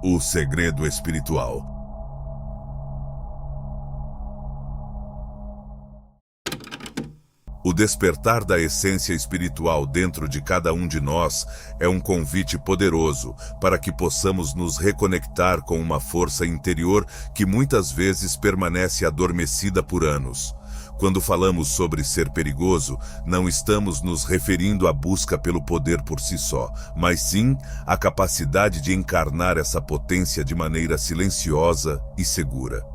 O segredo espiritual. O despertar da essência espiritual dentro de cada um de nós é um convite poderoso para que possamos nos reconectar com uma força interior que muitas vezes permanece adormecida por anos. Quando falamos sobre ser perigoso, não estamos nos referindo à busca pelo poder por si só, mas sim à capacidade de encarnar essa potência de maneira silenciosa e segura.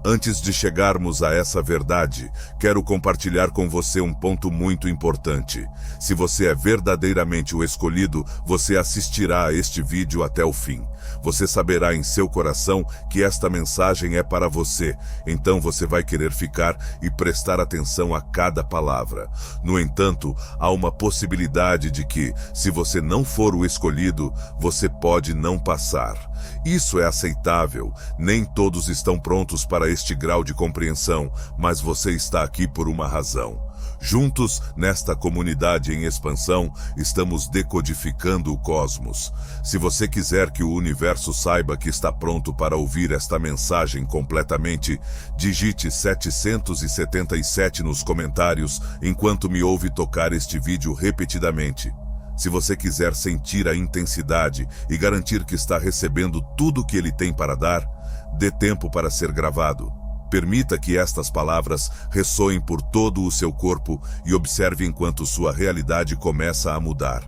Antes de chegarmos a essa verdade, quero compartilhar com você um ponto muito importante. Se você é verdadeiramente o escolhido, você assistirá a este vídeo até o fim. Você saberá em seu coração que esta mensagem é para você, então você vai querer ficar e prestar atenção a cada palavra. No entanto, há uma possibilidade de que, se você não for o escolhido, você pode não passar. Isso é aceitável, nem todos estão prontos para este grau de compreensão, mas você está aqui por uma razão. Juntos, nesta comunidade em expansão, estamos decodificando o cosmos. Se você quiser que o universo saiba que está pronto para ouvir esta mensagem completamente, digite 777 nos comentários enquanto me ouve tocar este vídeo repetidamente. Se você quiser sentir a intensidade e garantir que está recebendo tudo o que ele tem para dar, dê tempo para ser gravado. Permita que estas palavras ressoem por todo o seu corpo e observe enquanto sua realidade começa a mudar.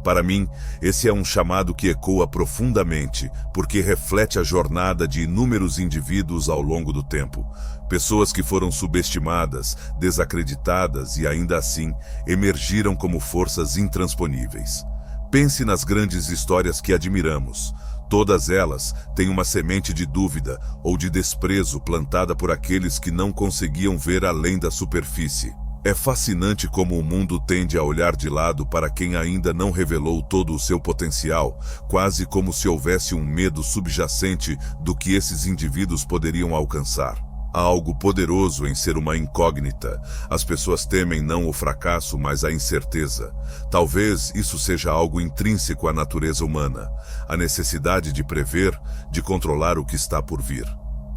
Para mim, esse é um chamado que ecoa profundamente, porque reflete a jornada de inúmeros indivíduos ao longo do tempo. Pessoas que foram subestimadas, desacreditadas e ainda assim emergiram como forças intransponíveis. Pense nas grandes histórias que admiramos. Todas elas têm uma semente de dúvida ou de desprezo plantada por aqueles que não conseguiam ver além da superfície. É fascinante como o mundo tende a olhar de lado para quem ainda não revelou todo o seu potencial, quase como se houvesse um medo subjacente do que esses indivíduos poderiam alcançar. Há algo poderoso em ser uma incógnita. As pessoas temem não o fracasso, mas a incerteza. Talvez isso seja algo intrínseco à natureza humana, a necessidade de prever, de controlar o que está por vir.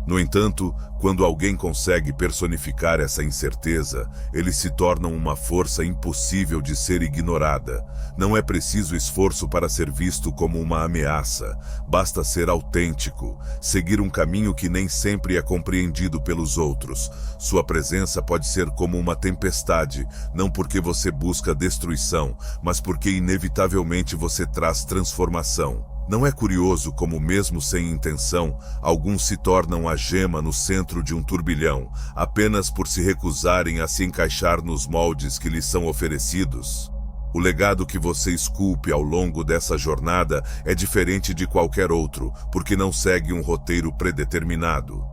No entanto, quando alguém consegue personificar essa incerteza, eles se tornam uma força impossível de ser ignorada. Não é preciso esforço para ser visto como uma ameaça. Basta ser autêntico, seguir um caminho que nem sempre é compreendido pelos outros. Sua presença pode ser como uma tempestade, não porque você busca destruição, mas porque inevitavelmente você traz transformação. Não é curioso como, mesmo sem intenção, alguns se tornam a gema no centro de um turbilhão, apenas por se recusarem a se encaixar nos moldes que lhes são oferecidos? O legado que você esculpe ao longo dessa jornada é diferente de qualquer outro, porque não segue um roteiro predeterminado.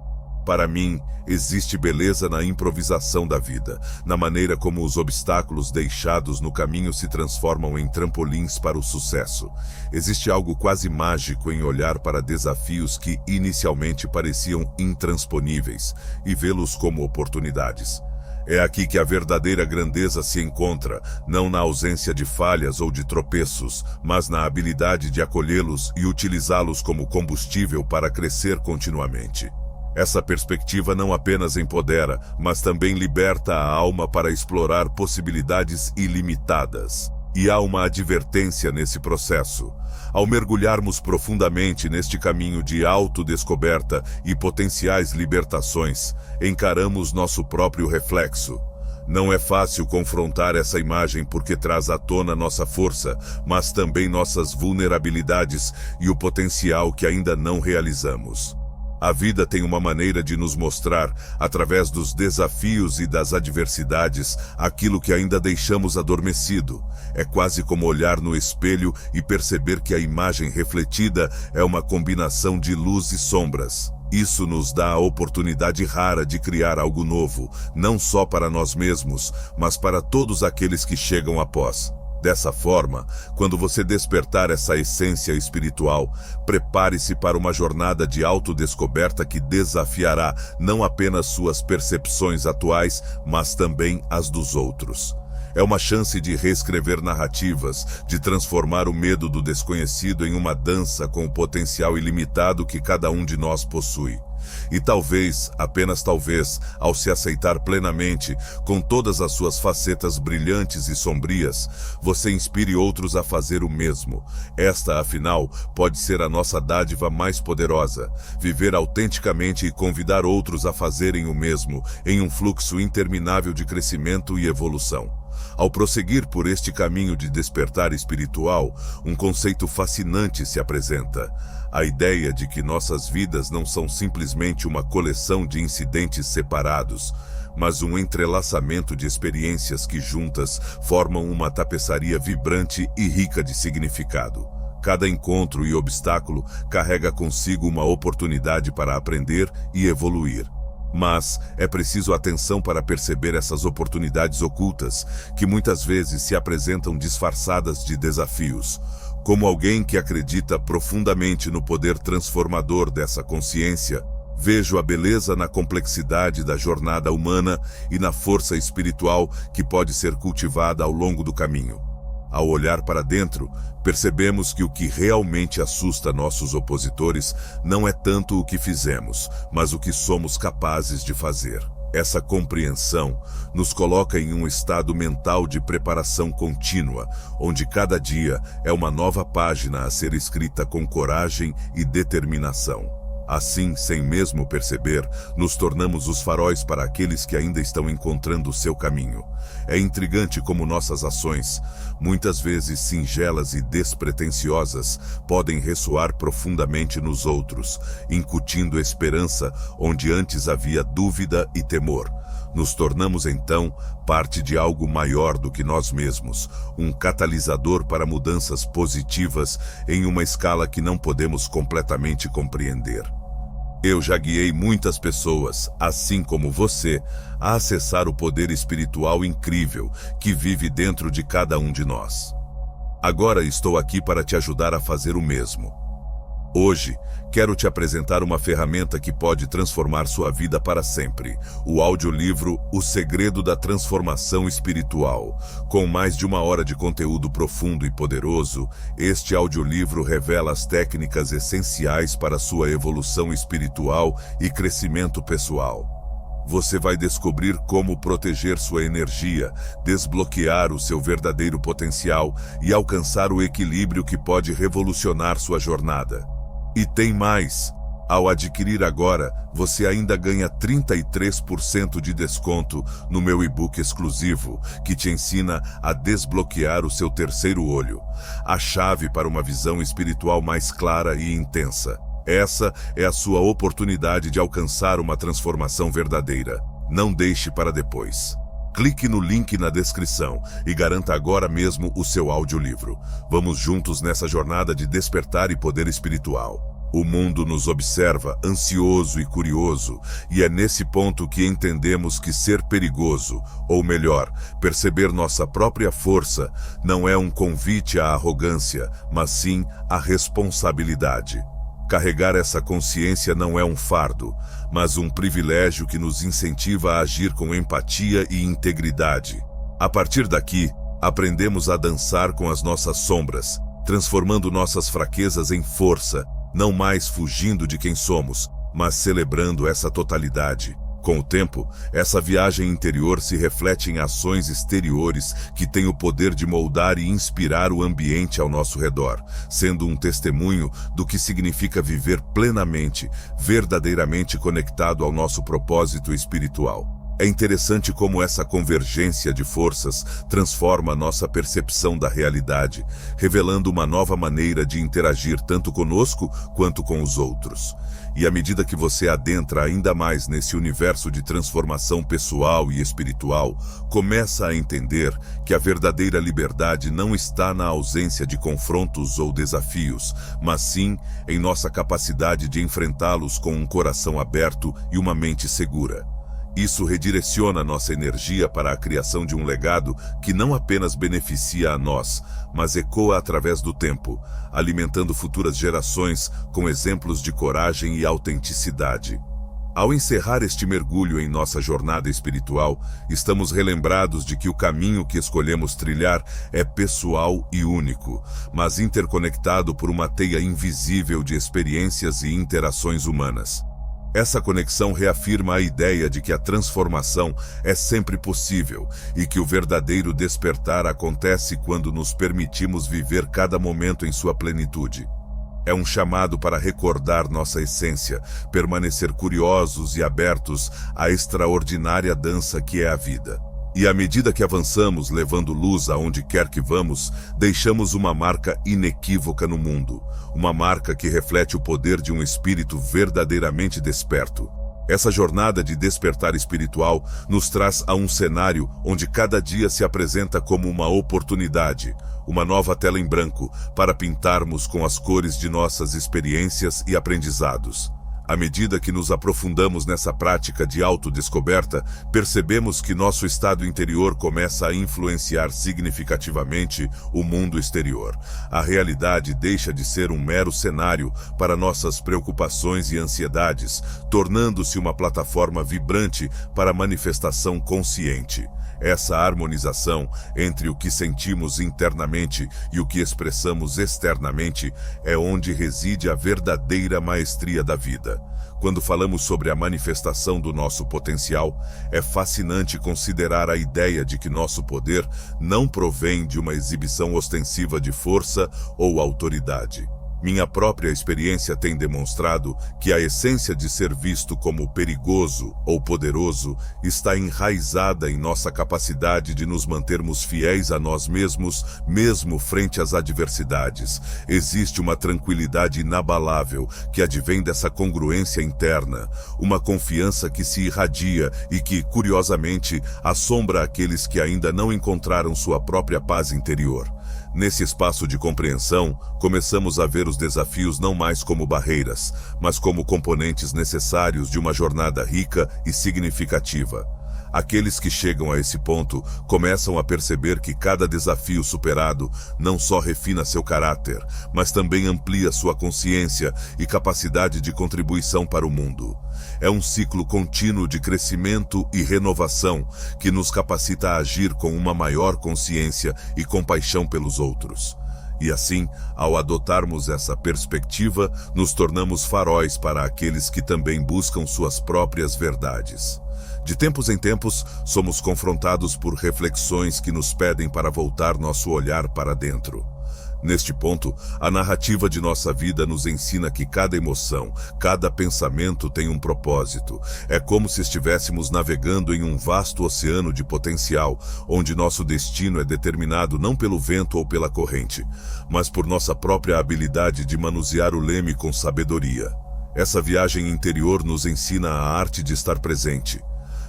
Para mim, existe beleza na improvisação da vida, na maneira como os obstáculos deixados no caminho se transformam em trampolins para o sucesso. Existe algo quase mágico em olhar para desafios que inicialmente pareciam intransponíveis e vê-los como oportunidades. É aqui que a verdadeira grandeza se encontra, não na ausência de falhas ou de tropeços, mas na habilidade de acolhê-los e utilizá-los como combustível para crescer continuamente. Essa perspectiva não apenas empodera, mas também liberta a alma para explorar possibilidades ilimitadas. E há uma advertência nesse processo. Ao mergulharmos profundamente neste caminho de autodescoberta e potenciais libertações, encaramos nosso próprio reflexo. Não é fácil confrontar essa imagem porque traz à tona nossa força, mas também nossas vulnerabilidades e o potencial que ainda não realizamos. A vida tem uma maneira de nos mostrar, através dos desafios e das adversidades, aquilo que ainda deixamos adormecido. É quase como olhar no espelho e perceber que a imagem refletida é uma combinação de luz e sombras. Isso nos dá a oportunidade rara de criar algo novo, não só para nós mesmos, mas para todos aqueles que chegam após. Dessa forma, quando você despertar essa essência espiritual, prepare-se para uma jornada de autodescoberta que desafiará não apenas suas percepções atuais, mas também as dos outros. É uma chance de reescrever narrativas, de transformar o medo do desconhecido em uma dança com o potencial ilimitado que cada um de nós possui. E talvez, apenas talvez, ao se aceitar plenamente, com todas as suas facetas brilhantes e sombrias, você inspire outros a fazer o mesmo. Esta, afinal, pode ser a nossa dádiva mais poderosa: viver autenticamente e convidar outros a fazerem o mesmo, em um fluxo interminável de crescimento e evolução. Ao prosseguir por este caminho de despertar espiritual, um conceito fascinante se apresenta: a ideia de que nossas vidas não são simplesmente uma coleção de incidentes separados, mas um entrelaçamento de experiências que juntas formam uma tapeçaria vibrante e rica de significado. Cada encontro e obstáculo carrega consigo uma oportunidade para aprender e evoluir. Mas é preciso atenção para perceber essas oportunidades ocultas, que muitas vezes se apresentam disfarçadas de desafios. Como alguém que acredita profundamente no poder transformador dessa consciência, vejo a beleza na complexidade da jornada humana e na força espiritual que pode ser cultivada ao longo do caminho. Ao olhar para dentro, percebemos que o que realmente assusta nossos opositores não é tanto o que fizemos, mas o que somos capazes de fazer. Essa compreensão nos coloca em um estado mental de preparação contínua, onde cada dia é uma nova página a ser escrita com coragem e determinação. Assim, sem mesmo perceber, nos tornamos os faróis para aqueles que ainda estão encontrando o seu caminho. É intrigante como nossas ações, muitas vezes singelas e despretensiosas, podem ressoar profundamente nos outros, incutindo esperança onde antes havia dúvida e temor. Nos tornamos então parte de algo maior do que nós mesmos, um catalisador para mudanças positivas em uma escala que não podemos completamente compreender. Eu já guiei muitas pessoas, assim como você, a acessar o poder espiritual incrível que vive dentro de cada um de nós. Agora estou aqui para te ajudar a fazer o mesmo. Hoje, quero te apresentar uma ferramenta que pode transformar sua vida para sempre: o audiolivro O Segredo da Transformação Espiritual. Com mais de 1 hora de conteúdo profundo e poderoso, este audiolivro revela as técnicas essenciais para sua evolução espiritual e crescimento pessoal. Você vai descobrir como proteger sua energia, desbloquear o seu verdadeiro potencial e alcançar o equilíbrio que pode revolucionar sua jornada. E tem mais! Ao adquirir agora, você ainda ganha 33% de desconto no meu e-book exclusivo, que te ensina a desbloquear o seu terceiro olho, a chave para uma visão espiritual mais clara e intensa. Essa é a sua oportunidade de alcançar uma transformação verdadeira. Não deixe para depois. Clique no link na descrição e garanta agora mesmo o seu audiolivro. Vamos juntos nessa jornada de despertar e poder espiritual. O mundo nos observa, ansioso e curioso, e é nesse ponto que entendemos que ser perigoso, ou melhor, perceber nossa própria força, não é um convite à arrogância, mas sim à responsabilidade. Carregar essa consciência não é um fardo, mas um privilégio que nos incentiva a agir com empatia e integridade. A partir daqui, aprendemos a dançar com as nossas sombras, transformando nossas fraquezas em força, não mais fugindo de quem somos, mas celebrando essa totalidade. Com o tempo, essa viagem interior se reflete em ações exteriores que têm o poder de moldar e inspirar o ambiente ao nosso redor, sendo um testemunho do que significa viver plenamente, verdadeiramente conectado ao nosso propósito espiritual. É interessante como essa convergência de forças transforma nossa percepção da realidade, revelando uma nova maneira de interagir tanto conosco quanto com os outros. E à medida que você adentra ainda mais nesse universo de transformação pessoal e espiritual, começa a entender que a verdadeira liberdade não está na ausência de confrontos ou desafios, mas sim em nossa capacidade de enfrentá-los com um coração aberto e uma mente segura. Isso redireciona nossa energia para a criação de um legado que não apenas beneficia a nós, mas ecoa através do tempo, alimentando futuras gerações com exemplos de coragem e autenticidade. Ao encerrar este mergulho em nossa jornada espiritual, estamos relembrados de que o caminho que escolhemos trilhar é pessoal e único, mas interconectado por uma teia invisível de experiências e interações humanas. Essa conexão reafirma a ideia de que a transformação é sempre possível e que o verdadeiro despertar acontece quando nos permitimos viver cada momento em sua plenitude. É um chamado para recordar nossa essência, permanecer curiosos e abertos à extraordinária dança que é a vida. E à medida que avançamos, levando luz aonde quer que vamos, deixamos uma marca inequívoca no mundo, uma marca que reflete o poder de um espírito verdadeiramente desperto. Essa jornada de despertar espiritual nos traz a um cenário onde cada dia se apresenta como uma oportunidade, uma nova tela em branco para pintarmos com as cores de nossas experiências e aprendizados. À medida que nos aprofundamos nessa prática de autodescoberta, percebemos que nosso estado interior começa a influenciar significativamente o mundo exterior. A realidade deixa de ser um mero cenário para nossas preocupações e ansiedades, tornando-se uma plataforma vibrante para a manifestação consciente. Essa harmonização entre o que sentimos internamente e o que expressamos externamente é onde reside a verdadeira maestria da vida. Quando falamos sobre a manifestação do nosso potencial, é fascinante considerar a ideia de que nosso poder não provém de uma exibição ostensiva de força ou autoridade. Minha própria experiência tem demonstrado que a essência de ser visto como perigoso ou poderoso está enraizada em nossa capacidade de nos mantermos fiéis a nós mesmos, mesmo frente às adversidades. Existe uma tranquilidade inabalável que advém dessa congruência interna, uma confiança que se irradia e que, curiosamente, assombra aqueles que ainda não encontraram sua própria paz interior. Nesse espaço de compreensão, começamos a ver os desafios não mais como barreiras, mas como componentes necessários de uma jornada rica e significativa. Aqueles que chegam a esse ponto começam a perceber que cada desafio superado não só refina seu caráter, mas também amplia sua consciência e capacidade de contribuição para o mundo. É um ciclo contínuo de crescimento e renovação que nos capacita a agir com uma maior consciência e compaixão pelos outros. E assim, ao adotarmos essa perspectiva, nos tornamos faróis para aqueles que também buscam suas próprias verdades. De tempos em tempos, somos confrontados por reflexões que nos pedem para voltar nosso olhar para dentro. Neste ponto, a narrativa de nossa vida nos ensina que cada emoção, cada pensamento tem um propósito. É como se estivéssemos navegando em um vasto oceano de potencial, onde nosso destino é determinado não pelo vento ou pela corrente, mas por nossa própria habilidade de manusear o leme com sabedoria. Essa viagem interior nos ensina a arte de estar presente,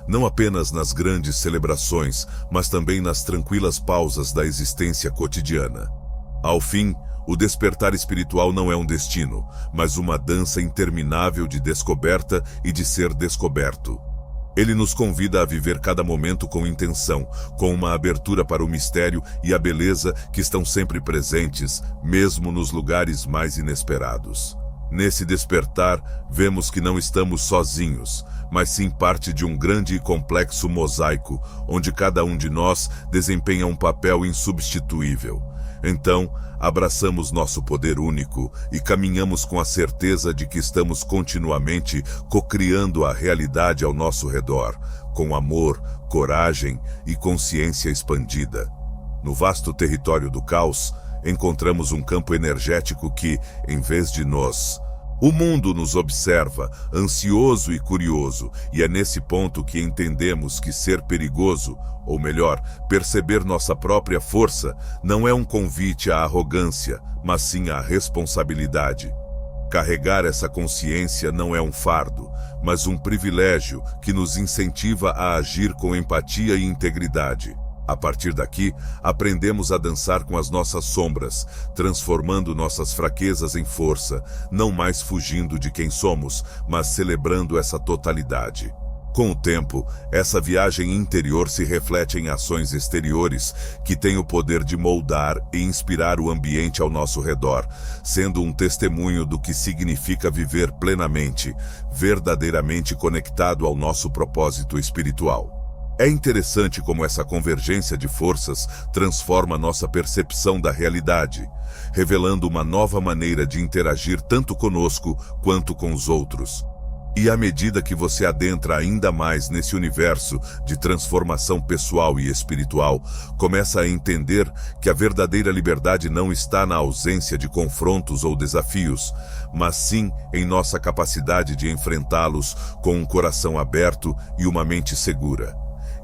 não apenas nas grandes celebrações, mas também nas tranquilas pausas da existência cotidiana. Ao fim, o despertar espiritual não é um destino, mas uma dança interminável de descoberta e de ser descoberto. Ele nos convida a viver cada momento com intenção, com uma abertura para o mistério e a beleza que estão sempre presentes, mesmo nos lugares mais inesperados. Nesse despertar, vemos que não estamos sozinhos, mas sim parte de um grande e complexo mosaico, onde cada um de nós desempenha um papel insubstituível. Então, abraçamos nosso poder único e caminhamos com a certeza de que estamos continuamente cocriando a realidade ao nosso redor, com amor, coragem e consciência expandida. No vasto território do caos, encontramos um campo energético que, em vez de nós, o mundo nos observa, ansioso e curioso, e é nesse ponto que entendemos que ser perigoso, ou melhor, perceber nossa própria força, não é um convite à arrogância, mas sim à responsabilidade. Carregar essa consciência não é um fardo, mas um privilégio que nos incentiva a agir com empatia e integridade. A partir daqui, aprendemos a dançar com as nossas sombras, transformando nossas fraquezas em força, não mais fugindo de quem somos, mas celebrando essa totalidade. Com o tempo, essa viagem interior se reflete em ações exteriores que têm o poder de moldar e inspirar o ambiente ao nosso redor, sendo um testemunho do que significa viver plenamente, verdadeiramente conectado ao nosso propósito espiritual. É interessante como essa convergência de forças transforma nossa percepção da realidade, revelando uma nova maneira de interagir tanto conosco quanto com os outros. E à medida que você adentra ainda mais nesse universo de transformação pessoal e espiritual, começa a entender que a verdadeira liberdade não está na ausência de confrontos ou desafios, mas sim em nossa capacidade de enfrentá-los com um coração aberto e uma mente segura.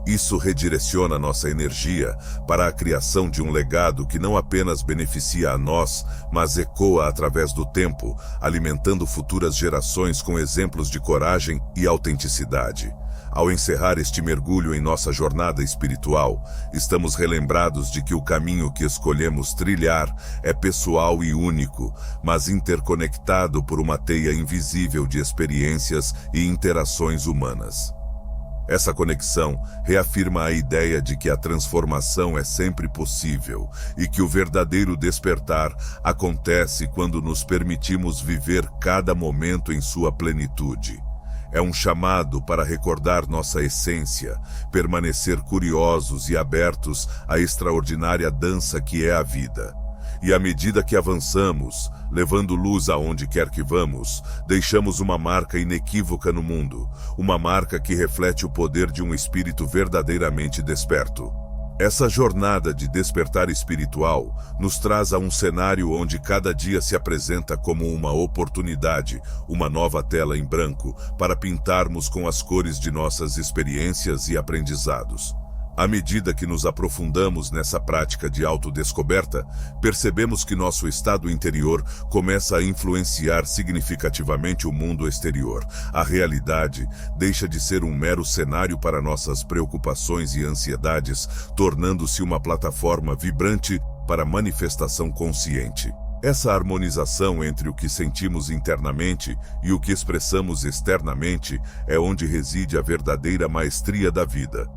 Isso redireciona nossa energia para a criação de um legado que não apenas beneficia a nós, mas ecoa através do tempo, alimentando futuras gerações com exemplos de coragem e autenticidade. Ao encerrar este mergulho em nossa jornada espiritual, estamos relembrados de que o caminho que escolhemos trilhar é pessoal e único, mas interconectado por uma teia invisível de experiências e interações humanas. Essa conexão reafirma a ideia de que a transformação é sempre possível e que o verdadeiro despertar acontece quando nos permitimos viver cada momento em sua plenitude. É um chamado para recordar nossa essência, permanecer curiosos e abertos à extraordinária dança que é a vida. E à medida que avançamos, levando luz aonde quer que vamos, deixamos uma marca inequívoca no mundo, uma marca que reflete o poder de um espírito verdadeiramente desperto. Essa jornada de despertar espiritual nos traz a um cenário onde cada dia se apresenta como uma oportunidade, uma nova tela em branco, para pintarmos com as cores de nossas experiências e aprendizados. À medida que nos aprofundamos nessa prática de autodescoberta, percebemos que nosso estado interior começa a influenciar significativamente o mundo exterior. A realidade deixa de ser um mero cenário para nossas preocupações e ansiedades, tornando-se uma plataforma vibrante para manifestação consciente. Essa harmonização entre o que sentimos internamente e o que expressamos externamente é onde reside a verdadeira maestria da vida.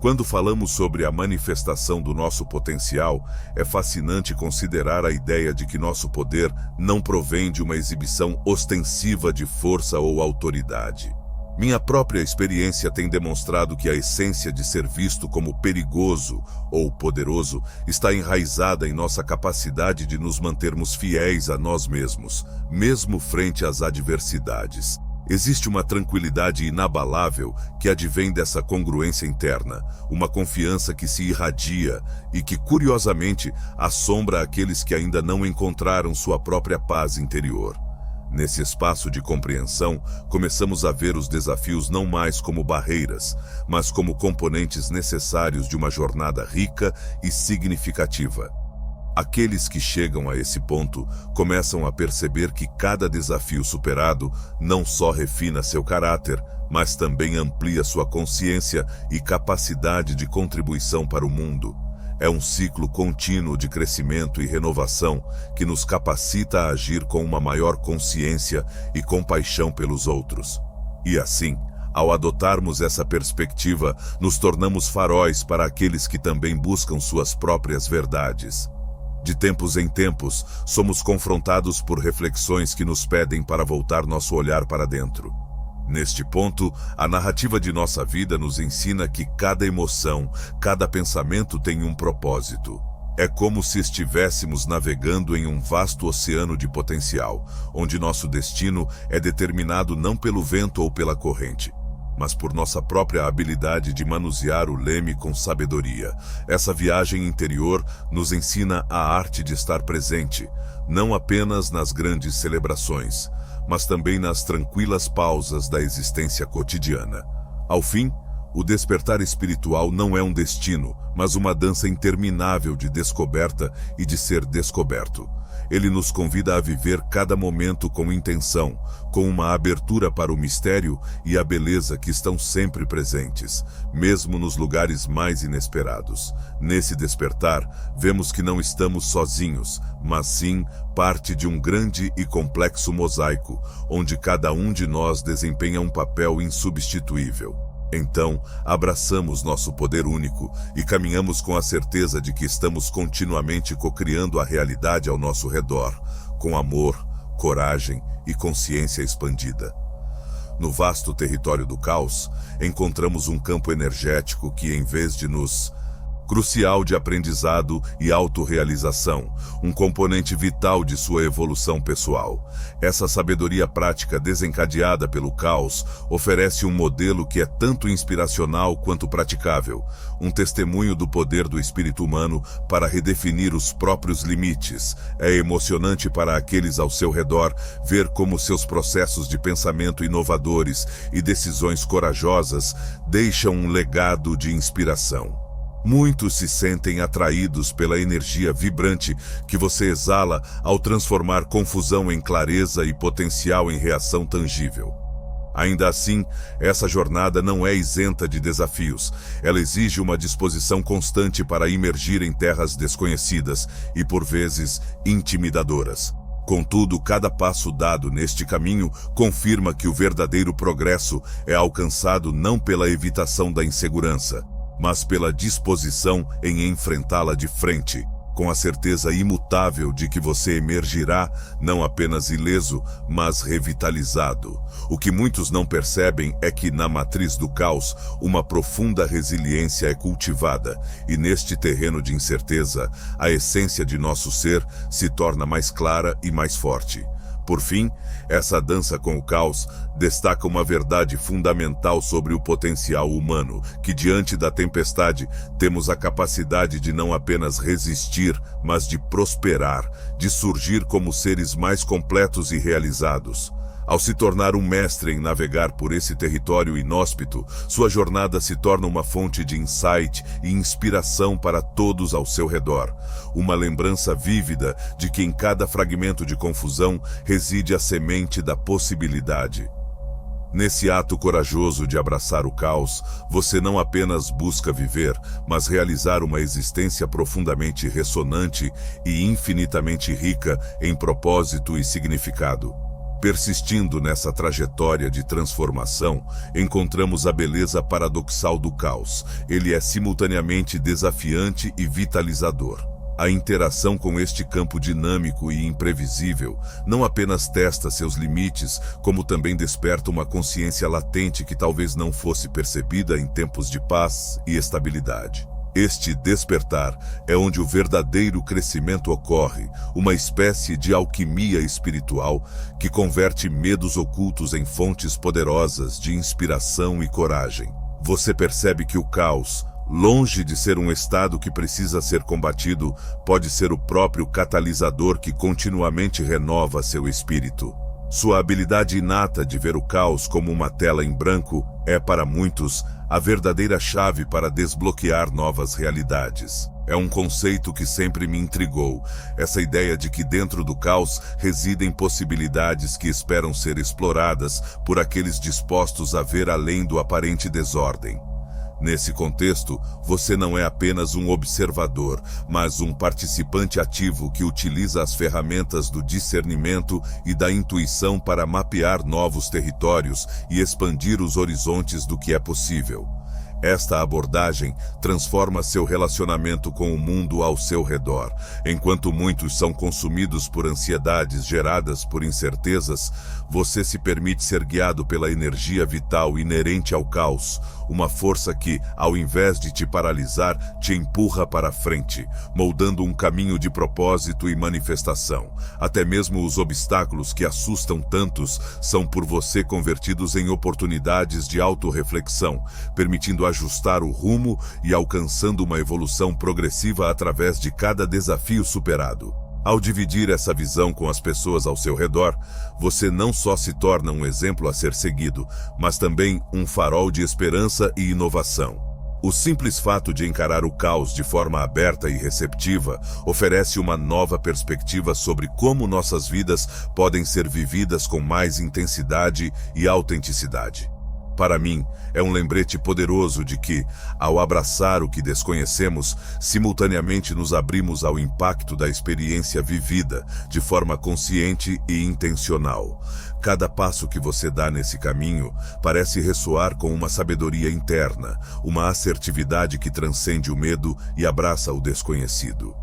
Quando falamos sobre a manifestação do nosso potencial, é fascinante considerar a ideia de que nosso poder não provém de uma exibição ostensiva de força ou autoridade. Minha própria experiência tem demonstrado que a essência de ser visto como perigoso ou poderoso está enraizada em nossa capacidade de nos mantermos fiéis a nós mesmos, mesmo frente às adversidades. Existe uma tranquilidade inabalável que advém dessa congruência interna, uma confiança que se irradia e que, curiosamente, assombra aqueles que ainda não encontraram sua própria paz interior. Nesse espaço de compreensão, começamos a ver os desafios não mais como barreiras, mas como componentes necessários de uma jornada rica e significativa. Aqueles que chegam a esse ponto começam a perceber que cada desafio superado não só refina seu caráter, mas também amplia sua consciência e capacidade de contribuição para o mundo. É um ciclo contínuo de crescimento e renovação que nos capacita a agir com uma maior consciência e compaixão pelos outros. E assim, ao adotarmos essa perspectiva, nos tornamos faróis para aqueles que também buscam suas próprias verdades. De tempos em tempos, somos confrontados por reflexões que nos pedem para voltar nosso olhar para dentro. Neste ponto, a narrativa de nossa vida nos ensina que cada emoção, cada pensamento tem um propósito. É como se estivéssemos navegando em um vasto oceano de potencial, onde nosso destino é determinado não pelo vento ou pela corrente, mas por nossa própria habilidade de manusear o leme com sabedoria. Essa viagem interior nos ensina a arte de estar presente, não apenas nas grandes celebrações, mas também nas tranquilas pausas da existência cotidiana. Ao fim, o despertar espiritual não é um destino, mas uma dança interminável de descoberta e de ser descoberto. Ele nos convida a viver cada momento com intenção, com uma abertura para o mistério e a beleza que estão sempre presentes, mesmo nos lugares mais inesperados. Nesse despertar, vemos que não estamos sozinhos, mas sim parte de um grande e complexo mosaico, onde cada um de nós desempenha um papel insubstituível. Então, abraçamos nosso poder único e caminhamos com a certeza de que estamos continuamente cocriando a realidade ao nosso redor, com amor, coragem e consciência expandida. No vasto território do caos, encontramos um campo energético que, em vez de nos crucial de aprendizado e autorrealização, um componente vital de sua evolução pessoal. Essa sabedoria prática desencadeada pelo caos oferece um modelo que é tanto inspiracional quanto praticável, um testemunho do poder do espírito humano para redefinir os próprios limites. É emocionante para aqueles ao seu redor ver como seus processos de pensamento inovadores e decisões corajosas deixam um legado de inspiração. Muitos se sentem atraídos pela energia vibrante que você exala ao transformar confusão em clareza e potencial em reação tangível. Ainda assim, essa jornada não é isenta de desafios. Ela exige uma disposição constante para imergir em terras desconhecidas e, por vezes, intimidadoras. Contudo, cada passo dado neste caminho confirma que o verdadeiro progresso é alcançado não pela evitação da insegurança, mas pela disposição em enfrentá-la de frente, com a certeza imutável de que você emergirá não apenas ileso, mas revitalizado. O que muitos não percebem é que na matriz do caos, uma profunda resiliência é cultivada, e neste terreno de incerteza, a essência de nosso ser se torna mais clara e mais forte. Por fim, essa dança com o caos destaca uma verdade fundamental sobre o potencial humano, que diante da tempestade temos a capacidade de não apenas resistir, mas de prosperar, de surgir como seres mais completos e realizados. Ao se tornar um mestre em navegar por esse território inóspito, sua jornada se torna uma fonte de insight e inspiração para todos ao seu redor. Uma lembrança vívida de que em cada fragmento de confusão reside a semente da possibilidade. Nesse ato corajoso de abraçar o caos, você não apenas busca viver, mas realizar uma existência profundamente ressonante e infinitamente rica em propósito e significado. Persistindo nessa trajetória de transformação, encontramos a beleza paradoxal do caos. Ele é simultaneamente desafiante e vitalizador. A interação com este campo dinâmico e imprevisível não apenas testa seus limites, como também desperta uma consciência latente que talvez não fosse percebida em tempos de paz e estabilidade. Este despertar é onde o verdadeiro crescimento ocorre, uma espécie de alquimia espiritual que converte medos ocultos em fontes poderosas de inspiração e coragem. Você percebe que o caos, longe de ser um estado que precisa ser combatido, pode ser o próprio catalisador que continuamente renova seu espírito. Sua habilidade inata de ver o caos como uma tela em branco é, para muitos, a verdadeira chave para desbloquear novas realidades. É um conceito que sempre me intrigou, essa ideia de que dentro do caos residem possibilidades que esperam ser exploradas por aqueles dispostos a ver além do aparente desordem. Nesse contexto, você não é apenas um observador, mas um participante ativo que utiliza as ferramentas do discernimento e da intuição para mapear novos territórios e expandir os horizontes do que é possível. Esta abordagem transforma seu relacionamento com o mundo ao seu redor. Enquanto muitos são consumidos por ansiedades geradas por incertezas, você se permite ser guiado pela energia vital inerente ao caos, uma força que, ao invés de te paralisar, te empurra para frente, moldando um caminho de propósito e manifestação. Até mesmo os obstáculos que assustam tantos são por você convertidos em oportunidades de autorreflexão, permitindo ajustar o rumo e alcançando uma evolução progressiva através de cada desafio superado. Ao dividir essa visão com as pessoas ao seu redor, você não só se torna um exemplo a ser seguido, mas também um farol de esperança e inovação. O simples fato de encarar o caos de forma aberta e receptiva oferece uma nova perspectiva sobre como nossas vidas podem ser vividas com mais intensidade e autenticidade. Para mim, é um lembrete poderoso de que, ao abraçar o que desconhecemos, simultaneamente nos abrimos ao impacto da experiência vivida, de forma consciente e intencional. Cada passo que você dá nesse caminho parece ressoar com uma sabedoria interna, uma assertividade que transcende o medo e abraça o desconhecido.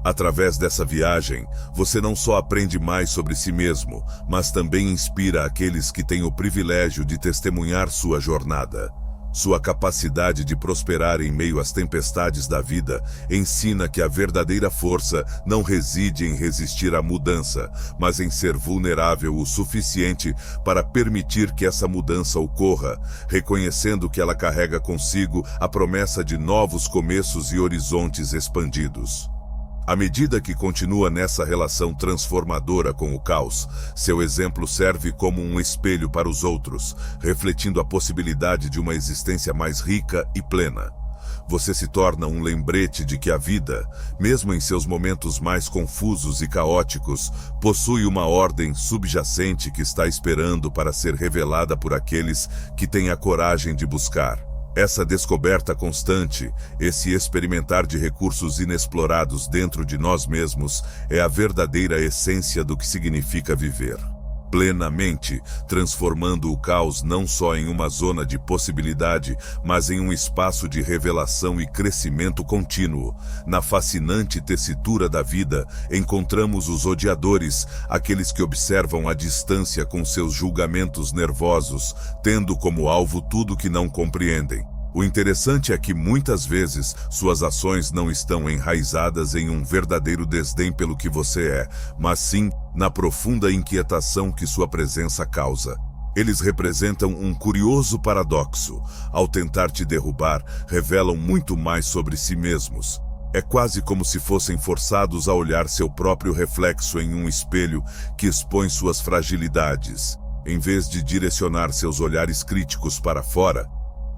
Através dessa viagem, você não só aprende mais sobre si mesmo, mas também inspira aqueles que têm o privilégio de testemunhar sua jornada. Sua capacidade de prosperar em meio às tempestades da vida ensina que a verdadeira força não reside em resistir à mudança, mas em ser vulnerável o suficiente para permitir que essa mudança ocorra, reconhecendo que ela carrega consigo a promessa de novos começos e horizontes expandidos. À medida que continua nessa relação transformadora com o caos, seu exemplo serve como um espelho para os outros, refletindo a possibilidade de uma existência mais rica e plena. Você se torna um lembrete de que a vida, mesmo em seus momentos mais confusos e caóticos, possui uma ordem subjacente que está esperando para ser revelada por aqueles que têm a coragem de buscar. Essa descoberta constante, esse experimentar de recursos inexplorados dentro de nós mesmos, é a verdadeira essência do que significa viver. Plenamente, transformando o caos não só em uma zona de possibilidade, mas em um espaço de revelação e crescimento contínuo. Na fascinante tessitura da vida, encontramos os odiadores, aqueles que observam à distância com seus julgamentos nervosos, tendo como alvo tudo que não compreendem. O interessante é que muitas vezes suas ações não estão enraizadas em um verdadeiro desdém pelo que você é, mas sim na profunda inquietação que sua presença causa. Eles representam um curioso paradoxo. Ao tentar te derrubar, revelam muito mais sobre si mesmos. É quase como se fossem forçados a olhar seu próprio reflexo em um espelho que expõe suas fragilidades. Em vez de direcionar seus olhares críticos para fora,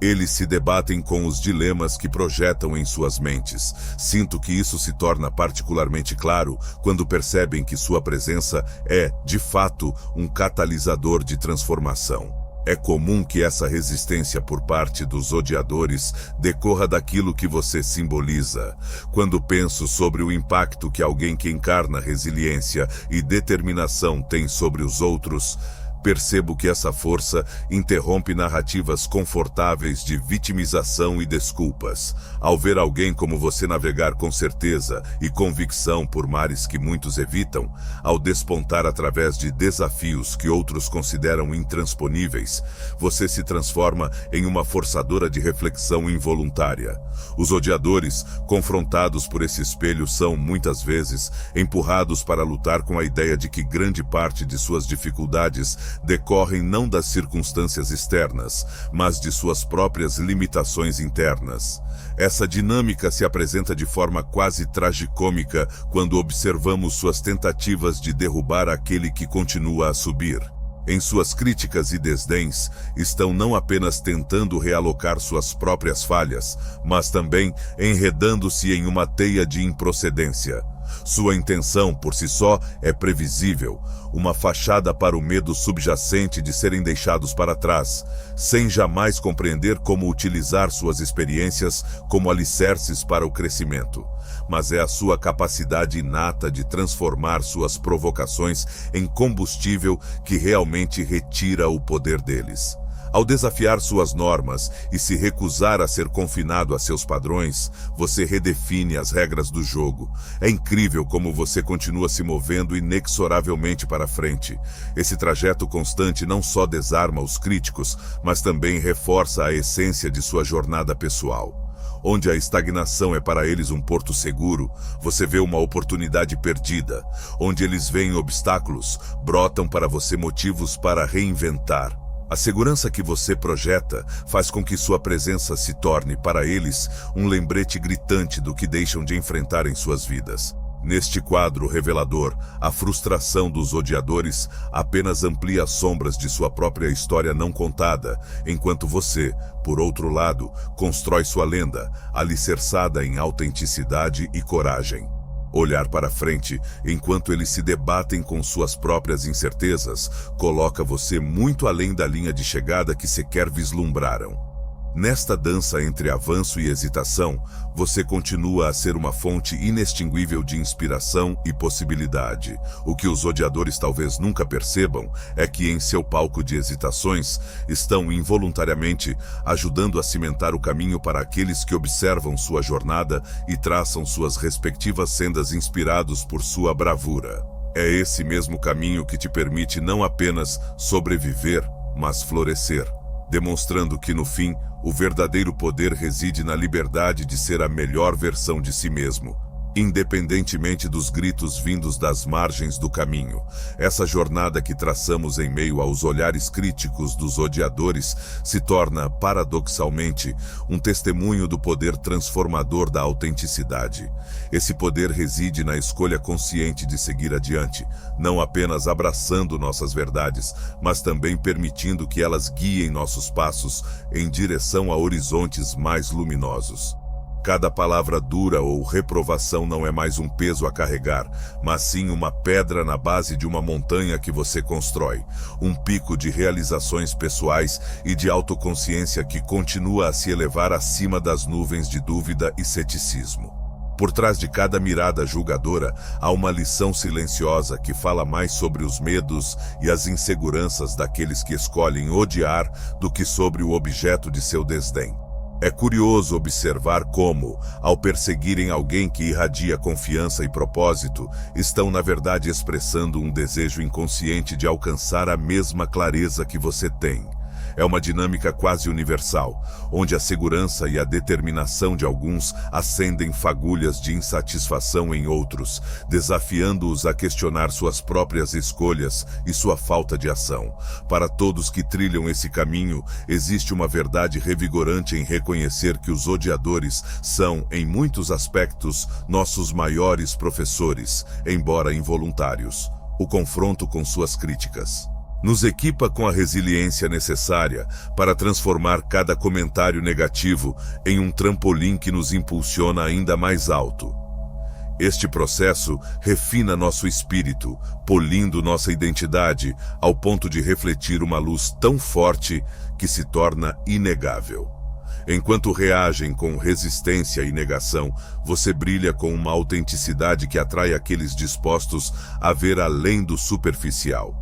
eles se debatem com os dilemas que projetam em suas mentes. Sinto que isso se torna particularmente claro quando percebem que sua presença é, de fato, um catalisador de transformação. É comum que essa resistência por parte dos odiadores decorra daquilo que você simboliza. Quando penso sobre o impacto que alguém que encarna resiliência e determinação tem sobre os outros, percebo que essa força interrompe narrativas confortáveis de vitimização e desculpas. Ao ver alguém como você navegar com certeza e convicção por mares que muitos evitam, ao despontar através de desafios que outros consideram intransponíveis, você se transforma em uma forçadora de reflexão involuntária. Os odiadores, confrontados por esse espelho, são, muitas vezes, empurrados para lutar com a ideia de que grande parte de suas dificuldades decorrem não das circunstâncias externas, mas de suas próprias limitações internas. Essa dinâmica se apresenta de forma quase tragicômica quando observamos suas tentativas de derrubar aquele que continua a subir. Em suas críticas e desdéns, estão não apenas tentando realocar suas próprias falhas, mas também enredando-se em uma teia de improcedência. Sua intenção, por si só, é previsível, uma fachada para o medo subjacente de serem deixados para trás, sem jamais compreender como utilizar suas experiências como alicerces para o crescimento. Mas é a sua capacidade inata de transformar suas provocações em combustível que realmente retira o poder deles. Ao desafiar suas normas e se recusar a ser confinado a seus padrões, você redefine as regras do jogo. É incrível como você continua se movendo inexoravelmente para frente. Esse trajeto constante não só desarma os críticos, mas também reforça a essência de sua jornada pessoal. Onde a estagnação é para eles um porto seguro, você vê uma oportunidade perdida. Onde eles veem obstáculos, brotam para você motivos para reinventar. A segurança que você projeta faz com que sua presença se torne, para eles, um lembrete gritante do que deixam de enfrentar em suas vidas. Neste quadro revelador, a frustração dos odiadores apenas amplia as sombras de sua própria história não contada, enquanto você, por outro lado, constrói sua lenda, alicerçada em autenticidade e coragem. Olhar para frente enquanto eles se debatem com suas próprias incertezas coloca você muito além da linha de chegada que sequer vislumbraram. Nesta dança entre avanço e hesitação, você continua a ser uma fonte inextinguível de inspiração e possibilidade. O que os odiadores talvez nunca percebam é que em seu palco de hesitações estão involuntariamente ajudando a cimentar o caminho para aqueles que observam sua jornada e traçam suas respectivas sendas inspirados por sua bravura. É esse mesmo caminho que te permite não apenas sobreviver, mas florescer, demonstrando que no fim, o verdadeiro poder reside na liberdade de ser a melhor versão de si mesmo, independentemente dos gritos vindos das margens do caminho. Essa jornada que traçamos em meio aos olhares críticos dos odiadores se torna, paradoxalmente, um testemunho do poder transformador da autenticidade. Esse poder reside na escolha consciente de seguir adiante, não apenas abraçando nossas verdades, mas também permitindo que elas guiem nossos passos em direção a horizontes mais luminosos. Cada palavra dura ou reprovação não é mais um peso a carregar, mas sim uma pedra na base de uma montanha que você constrói, um pico de realizações pessoais e de autoconsciência que continua a se elevar acima das nuvens de dúvida e ceticismo. Por trás de cada mirada julgadora, há uma lição silenciosa que fala mais sobre os medos e as inseguranças daqueles que escolhem odiar do que sobre o objeto de seu desdém. É curioso observar como, ao perseguirem alguém que irradia confiança e propósito, estão na verdade expressando um desejo inconsciente de alcançar a mesma clareza que você tem. É uma dinâmica quase universal, onde a segurança e a determinação de alguns acendem fagulhas de insatisfação em outros, desafiando-os a questionar suas próprias escolhas e sua falta de ação. Para todos que trilham esse caminho, existe uma verdade revigorante em reconhecer que os odiadores são, em muitos aspectos, nossos maiores professores, embora involuntários. O confronto com suas críticas nos equipa com a resiliência necessária para transformar cada comentário negativo em um trampolim que nos impulsiona ainda mais alto. Este processo refina nosso espírito, polindo nossa identidade ao ponto de refletir uma luz tão forte que se torna inegável. Enquanto reagem com resistência e negação, você brilha com uma autenticidade que atrai aqueles dispostos a ver além do superficial.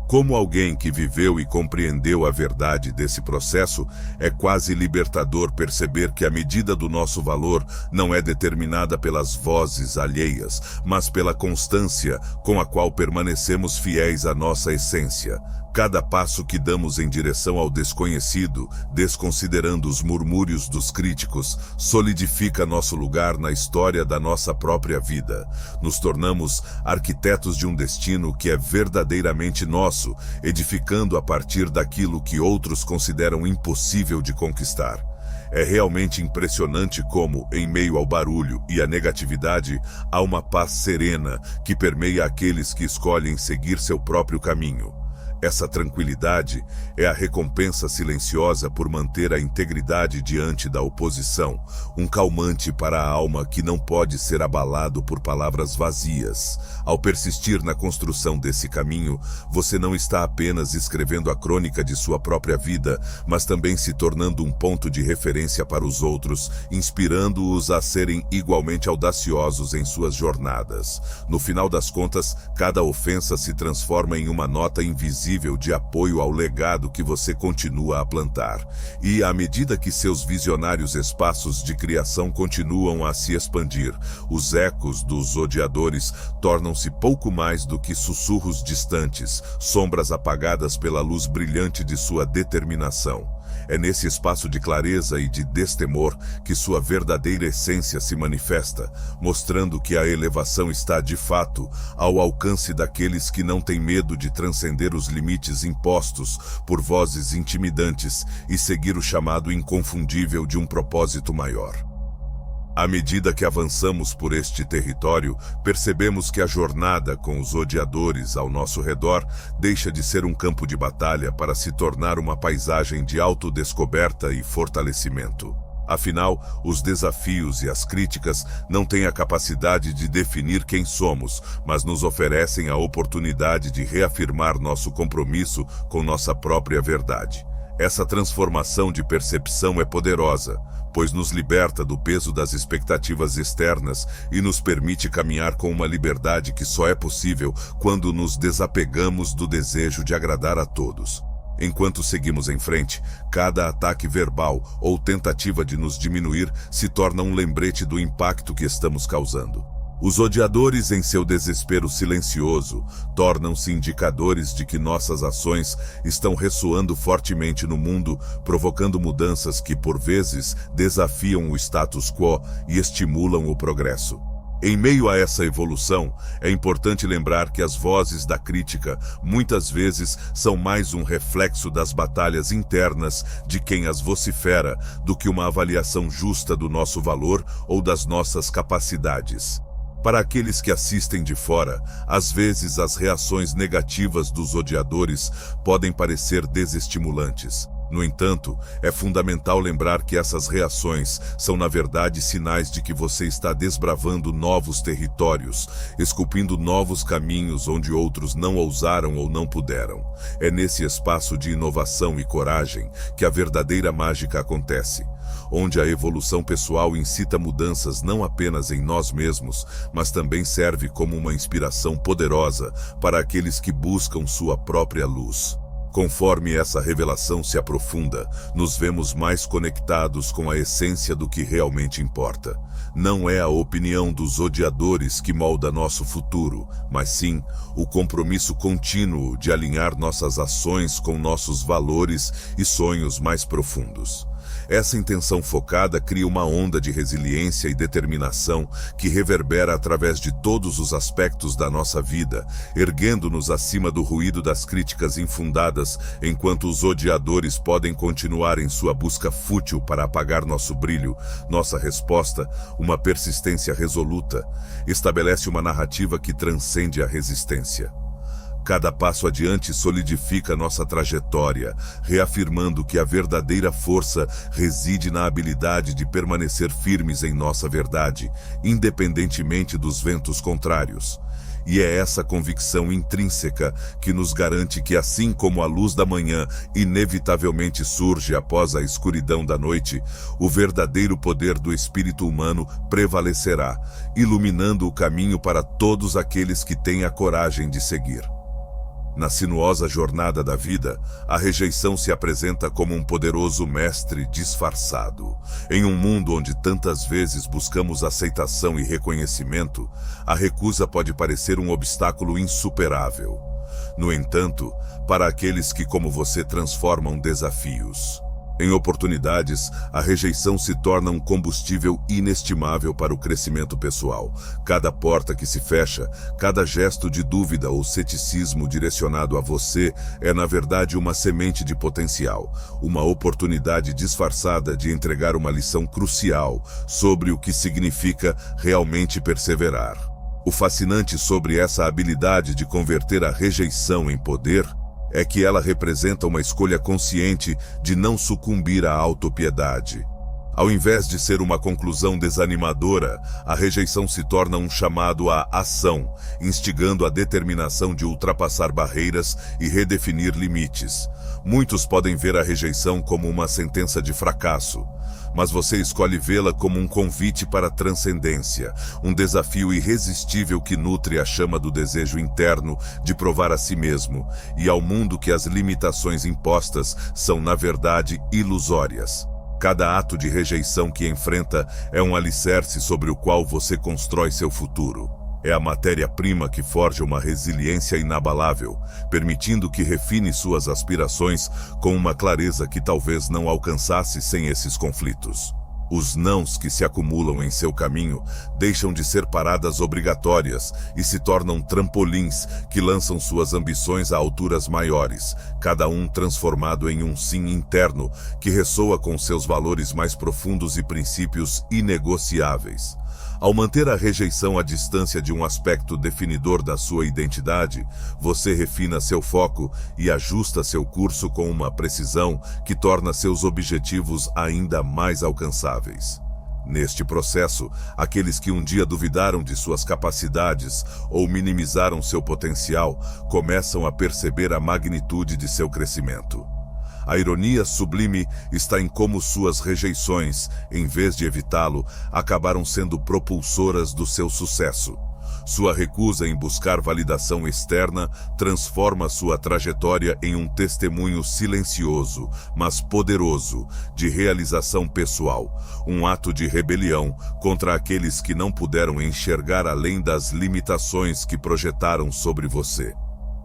Como alguém que viveu e compreendeu a verdade desse processo, é quase libertador perceber que a medida do nosso valor não é determinada pelas vozes alheias, mas pela constância com a qual permanecemos fiéis à nossa essência. Cada passo que damos em direção ao desconhecido, desconsiderando os murmúrios dos críticos, solidifica nosso lugar na história da nossa própria vida. Nos tornamos arquitetos de um destino que é verdadeiramente nosso, edificando a partir daquilo que outros consideram impossível de conquistar. É realmente impressionante como, em meio ao barulho e à negatividade, há uma paz serena que permeia aqueles que escolhem seguir seu próprio caminho. Essa tranquilidade é a recompensa silenciosa por manter a integridade diante da oposição, um calmante para a alma que não pode ser abalado por palavras vazias. Ao persistir na construção desse caminho, você não está apenas escrevendo a crônica de sua própria vida, mas também se tornando um ponto de referência para os outros, inspirando-os a serem igualmente audaciosos em suas jornadas. No final das contas, cada ofensa se transforma em uma nota invisível de apoio ao legado que você continua a plantar. E à medida que seus visionários espaços de criação continuam a se expandir, os ecos dos odiadores tornam-se pouco mais do que sussurros distantes, sombras apagadas pela luz brilhante de sua determinação. É nesse espaço de clareza e de destemor que sua verdadeira essência se manifesta, mostrando que a elevação está, de fato, ao alcance daqueles que não têm medo de transcender os limites impostos por vozes intimidantes e seguir o chamado inconfundível de um propósito maior. À medida que avançamos por este território, percebemos que a jornada com os odiadores ao nosso redor deixa de ser um campo de batalha para se tornar uma paisagem de autodescoberta e fortalecimento. Afinal, os desafios e as críticas não têm a capacidade de definir quem somos, mas nos oferecem a oportunidade de reafirmar nosso compromisso com nossa própria verdade. Essa transformação de percepção é poderosa, pois nos liberta do peso das expectativas externas e nos permite caminhar com uma liberdade que só é possível quando nos desapegamos do desejo de agradar a todos. Enquanto seguimos em frente, cada ataque verbal ou tentativa de nos diminuir se torna um lembrete do impacto que estamos causando. Os odiadores, em seu desespero silencioso, tornam-se indicadores de que nossas ações estão ressoando fortemente no mundo, provocando mudanças que, por vezes, desafiam o status quo e estimulam o progresso. Em meio a essa evolução, é importante lembrar que as vozes da crítica muitas vezes são mais um reflexo das batalhas internas de quem as vocifera do que uma avaliação justa do nosso valor ou das nossas capacidades. Para aqueles que assistem de fora, às vezes as reações negativas dos odiadores podem parecer desestimulantes. No entanto, é fundamental lembrar que essas reações são, na verdade, sinais de que você está desbravando novos territórios, esculpindo novos caminhos onde outros não ousaram ou não puderam. É nesse espaço de inovação e coragem que a verdadeira mágica acontece, onde a evolução pessoal incita mudanças não apenas em nós mesmos, mas também serve como uma inspiração poderosa para aqueles que buscam sua própria luz. Conforme essa revelação se aprofunda, nos vemos mais conectados com a essência do que realmente importa. Não é a opinião dos odiadores que molda nosso futuro, mas sim o compromisso contínuo de alinhar nossas ações com nossos valores e sonhos mais profundos. Essa intenção focada cria uma onda de resiliência e determinação que reverbera através de todos os aspectos da nossa vida, erguendo-nos acima do ruído das críticas infundadas, enquanto os odiadores podem continuar em sua busca fútil para apagar nosso brilho. Nossa resposta, uma persistência resoluta, estabelece uma narrativa que transcende a resistência. Cada passo adiante solidifica nossa trajetória, reafirmando que a verdadeira força reside na habilidade de permanecer firmes em nossa verdade, independentemente dos ventos contrários. E é essa convicção intrínseca que nos garante que, assim como a luz da manhã inevitavelmente surge após a escuridão da noite, o verdadeiro poder do espírito humano prevalecerá, iluminando o caminho para todos aqueles que têm a coragem de seguir. Na sinuosa jornada da vida, a rejeição se apresenta como um poderoso mestre disfarçado. Em um mundo onde tantas vezes buscamos aceitação e reconhecimento, a recusa pode parecer um obstáculo insuperável. No entanto, para aqueles que, como você, transformam desafios em oportunidades, a rejeição se torna um combustível inestimável para o crescimento pessoal. Cada porta que se fecha, cada gesto de dúvida ou ceticismo direcionado a você é, na verdade, uma semente de potencial, uma oportunidade disfarçada de entregar uma lição crucial sobre o que significa realmente perseverar. O fascinante sobre essa habilidade de converter a rejeição em poder é que ela representa uma escolha consciente de não sucumbir à autopiedade. Ao invés de ser uma conclusão desanimadora, a rejeição se torna um chamado à ação, instigando a determinação de ultrapassar barreiras e redefinir limites. Muitos podem ver a rejeição como uma sentença de fracasso, mas você escolhe vê-la como um convite para a transcendência, um desafio irresistível que nutre a chama do desejo interno de provar a si mesmo e ao mundo que as limitações impostas são, na verdade, ilusórias. Cada ato de rejeição que enfrenta é um alicerce sobre o qual você constrói seu futuro. É a matéria-prima que forja uma resiliência inabalável, permitindo que refine suas aspirações com uma clareza que talvez não alcançasse sem esses conflitos. Os nãos que se acumulam em seu caminho deixam de ser paradas obrigatórias e se tornam trampolins que lançam suas ambições a alturas maiores, cada um transformado em um sim interno que ressoa com seus valores mais profundos e princípios inegociáveis. Ao manter a rejeição à distância de um aspecto definidor da sua identidade, você refina seu foco e ajusta seu curso com uma precisão que torna seus objetivos ainda mais alcançáveis. Neste processo, aqueles que um dia duvidaram de suas capacidades ou minimizaram seu potencial começam a perceber a magnitude de seu crescimento. A ironia sublime está em como suas rejeições, em vez de evitá-lo, acabaram sendo propulsoras do seu sucesso. Sua recusa em buscar validação externa transforma sua trajetória em um testemunho silencioso, mas poderoso, de realização pessoal, um ato de rebelião contra aqueles que não puderam enxergar além das limitações que projetaram sobre você.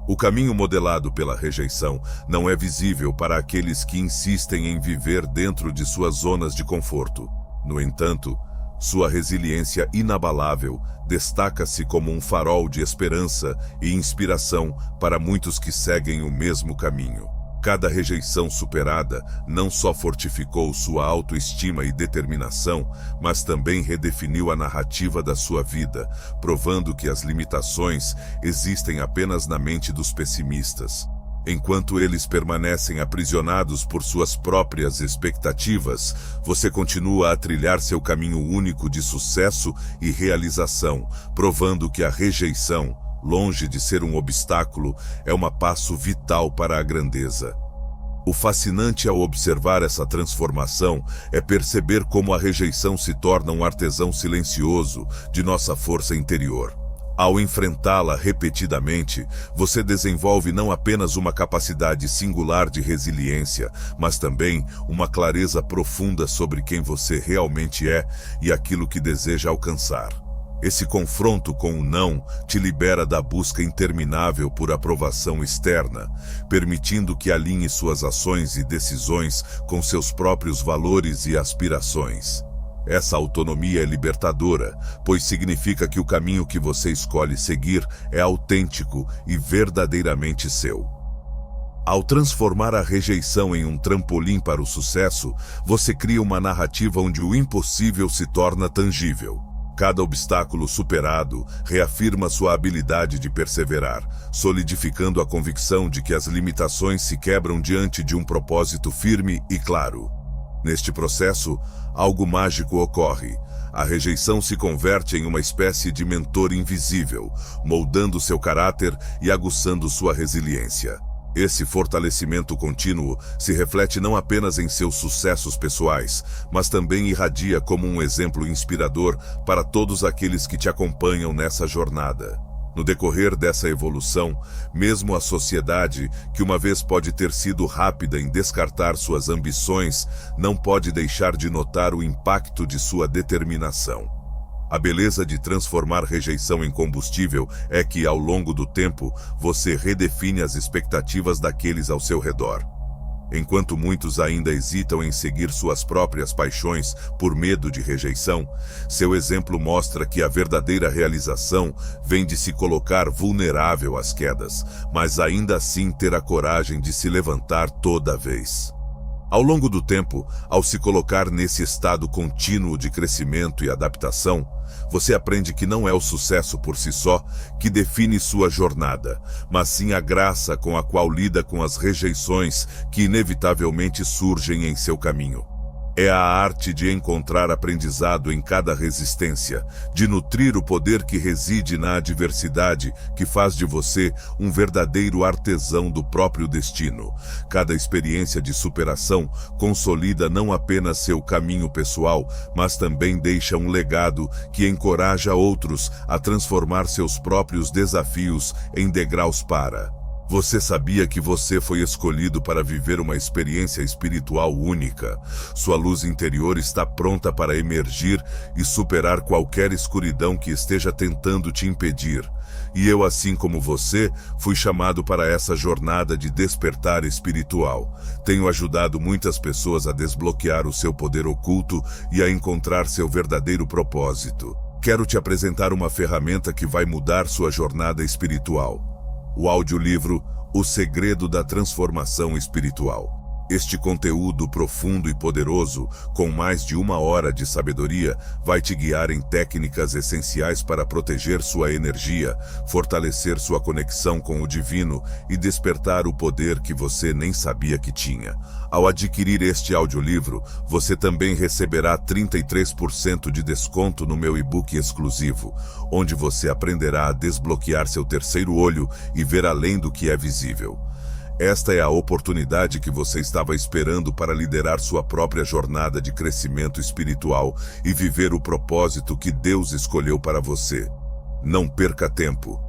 O caminho modelado pela rejeição não é visível para aqueles que insistem em viver dentro de suas zonas de conforto. No entanto, sua resiliência inabalável destaca-se como um farol de esperança e inspiração para muitos que seguem o mesmo caminho. Cada rejeição superada não só fortificou sua autoestima e determinação, mas também redefiniu a narrativa da sua vida, provando que as limitações existem apenas na mente dos pessimistas. Enquanto eles permanecem aprisionados por suas próprias expectativas, você continua a trilhar seu caminho único de sucesso e realização, provando que a rejeição, longe de ser um obstáculo, é um passo vital para a grandeza. O fascinante ao observar essa transformação é perceber como a rejeição se torna um artesão silencioso de nossa força interior. Ao enfrentá-la repetidamente, você desenvolve não apenas uma capacidade singular de resiliência, mas também uma clareza profunda sobre quem você realmente é e aquilo que deseja alcançar. Esse confronto com o não te libera da busca interminável por aprovação externa, permitindo que alinhe suas ações e decisões com seus próprios valores e aspirações. Essa autonomia é libertadora, pois significa que o caminho que você escolhe seguir é autêntico e verdadeiramente seu. Ao transformar a rejeição em um trampolim para o sucesso, você cria uma narrativa onde o impossível se torna tangível. Cada obstáculo superado reafirma sua habilidade de perseverar, solidificando a convicção de que as limitações se quebram diante de um propósito firme e claro. Neste processo, algo mágico ocorre. A rejeição se converte em uma espécie de mentor invisível, moldando seu caráter e aguçando sua resiliência. Esse fortalecimento contínuo se reflete não apenas em seus sucessos pessoais, mas também irradia como um exemplo inspirador para todos aqueles que te acompanham nessa jornada. No decorrer dessa evolução, mesmo a sociedade, que uma vez pode ter sido rápida em descartar suas ambições, não pode deixar de notar o impacto de sua determinação. A beleza de transformar rejeição em combustível é que, ao longo do tempo, você redefine as expectativas daqueles ao seu redor. Enquanto muitos ainda hesitam em seguir suas próprias paixões por medo de rejeição, seu exemplo mostra que a verdadeira realização vem de se colocar vulnerável às quedas, mas ainda assim ter a coragem de se levantar toda vez. Ao longo do tempo, ao se colocar nesse estado contínuo de crescimento e adaptação, você aprende que não é o sucesso por si só que define sua jornada, mas sim a graça com a qual lida com as rejeições que inevitavelmente surgem em seu caminho. É a arte de encontrar aprendizado em cada resistência, de nutrir o poder que reside na adversidade, que faz de você um verdadeiro artesão do próprio destino. Cada experiência de superação consolida não apenas seu caminho pessoal, mas também deixa um legado que encoraja outros a transformar seus próprios desafios em degraus para. Você sabia que você foi escolhido para viver uma experiência espiritual única? Sua luz interior está pronta para emergir e superar qualquer escuridão que esteja tentando te impedir. E eu, assim como você, fui chamado para essa jornada de despertar espiritual. Tenho ajudado muitas pessoas a desbloquear o seu poder oculto e a encontrar seu verdadeiro propósito. Quero te apresentar uma ferramenta que vai mudar sua jornada espiritual. O audiolivro O Segredo da Transformação Espiritual. Este conteúdo profundo e poderoso, com mais de 1 hora de sabedoria, vai te guiar em técnicas essenciais para proteger sua energia, fortalecer sua conexão com o divino e despertar o poder que você nem sabia que tinha. Ao adquirir este audiolivro, você também receberá 33% de desconto no meu e-book exclusivo, onde você aprenderá a desbloquear seu terceiro olho e ver além do que é visível. Esta é a oportunidade que você estava esperando para liderar sua própria jornada de crescimento espiritual e viver o propósito que Deus escolheu para você. Não perca tempo.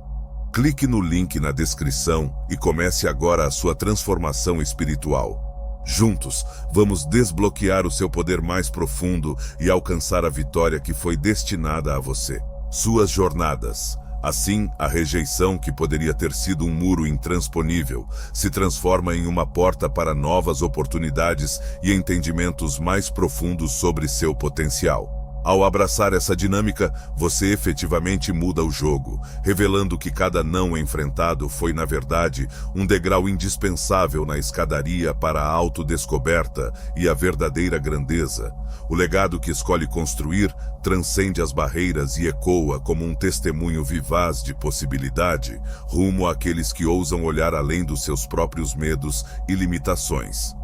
Clique no link na descrição e comece agora a sua transformação espiritual. Juntos, vamos desbloquear o seu poder mais profundo e alcançar a vitória que foi destinada a você. Suas jornadas. Assim, a rejeição, que poderia ter sido um muro intransponível, se transforma em uma porta para novas oportunidades e entendimentos mais profundos sobre seu potencial. Ao abraçar essa dinâmica, você efetivamente muda o jogo, revelando que cada não enfrentado foi, na verdade, um degrau indispensável na escadaria para a autodescoberta e a verdadeira grandeza. O legado que escolhe construir transcende as barreiras e ecoa como um testemunho vivaz de possibilidade, rumo àqueles que ousam olhar além dos seus próprios medos e limitações.